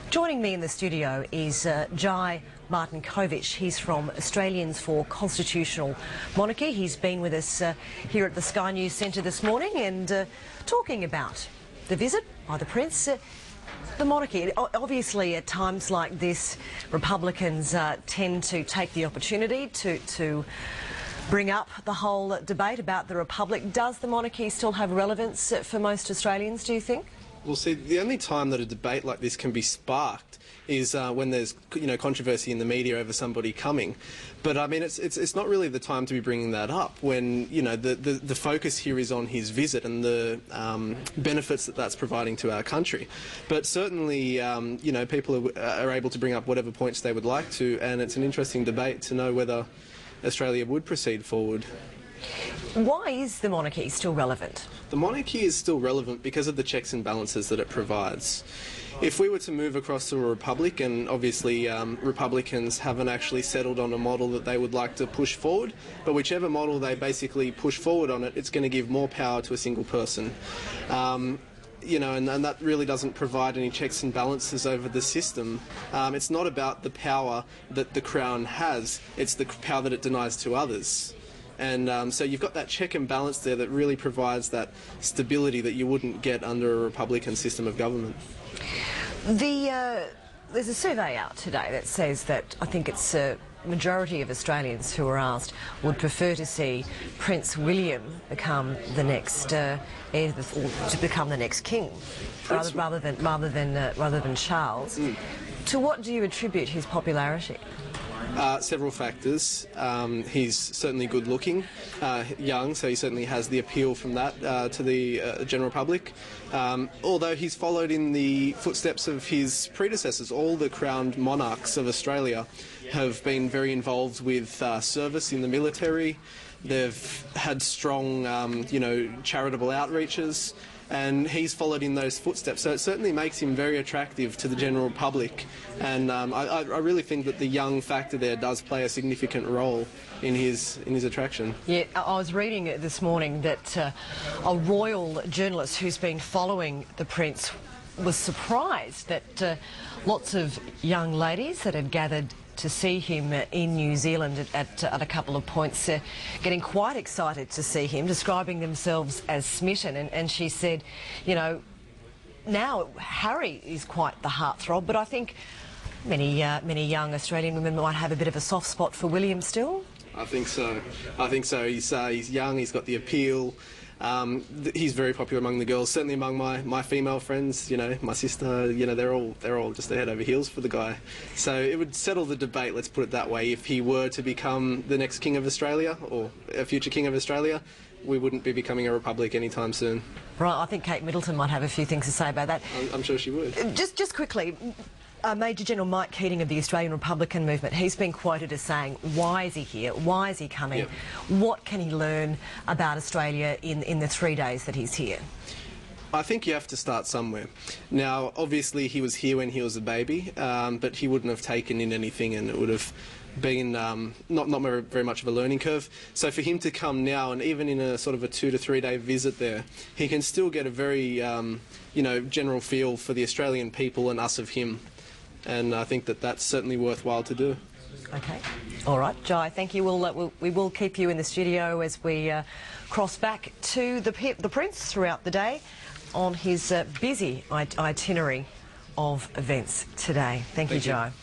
Joining me in the studio is Jai Martinkovich. He's from Australians for Constitutional Monarchy. He's been with us here at the Sky News Centre this morning and talking about the visit by the Prince, the monarchy. Obviously, at times like this, Republicans tend to take the opportunity to bring up the whole debate about the Republic. Does the monarchy still have relevance for most Australians, do you think? Well, see, the only time that a debate like this can be sparked is when there's, controversy in the media over somebody coming. But I mean, it's not really the time to be bringing that up when the focus here is on his visit and the benefits that that's providing to our country. But certainly, people are able to bring up whatever points they would like to, and it's an interesting debate to know whether Australia would proceed forward. Why is the monarchy still relevant? The monarchy is still relevant because of the checks and balances that it provides. If we were to move across to a republic, and obviously Republicans haven't actually settled on a model that they would like to push forward, but whichever model they basically push forward on it's going to give more power to a single person. And that really doesn't provide any checks and balances over the system. It's not about the power that the Crown has, it's the power that it denies to others. And so you've got that check and balance there that really provides that stability that you wouldn't get under a Republican system of government. There's a survey out today that says that I think it's a majority of Australians who are asked would prefer to see Prince William become the next heir to become the next king, rather than Charles. To what do you attribute his popularity? Several factors. He's certainly good looking, young, so he certainly has the appeal from that to the general public. Although he's followed in the footsteps of his predecessors. All the crowned monarchs of Australia have been very involved with service in the military. They've had strong, charitable outreaches. And he's followed in those footsteps, so it certainly makes him very attractive to the general public. And I really think that the young factor there does play a significant role in his attraction. Yeah, I was reading this morning that a royal journalist who's been following the Prince was surprised that lots of young ladies that had gathered to see him in New Zealand at a couple of points, getting quite excited to see him, describing themselves as smitten. And she said, now Harry is quite the heartthrob, but I think many young Australian women might have a bit of a soft spot for William still. I think so. He's young, he's got the appeal. He's very popular among the girls, certainly among my female friends, my sister, they're all just head over heels for the guy. So it would settle the debate, let's put it that way. If he were to become the next King of Australia, or a future King of Australia, we wouldn't be becoming a republic anytime soon. Right, I think Kate Middleton might have a few things to say about that. I'm sure she would. Just quickly, Major General Mike Keating of the Australian Republican Movement, he's been quoted as saying, why is he here? Why is he coming? Yep. What can he learn about Australia in the 3 days that he's here? I think you have to start somewhere. Now, obviously, he was here when he was a baby, but he wouldn't have taken in anything, and it would have been not very much of a learning curve. So for him to come now, and even in a sort of a 2 to 3 day visit there, he can still get a very, general feel for the Australian people and us of him. And I think that that's certainly worthwhile to do. Okay. All right, Jai, thank you. We will keep you in the studio as we cross back to the Prince throughout the day on his busy itinerary of events today. Thank you, Jai.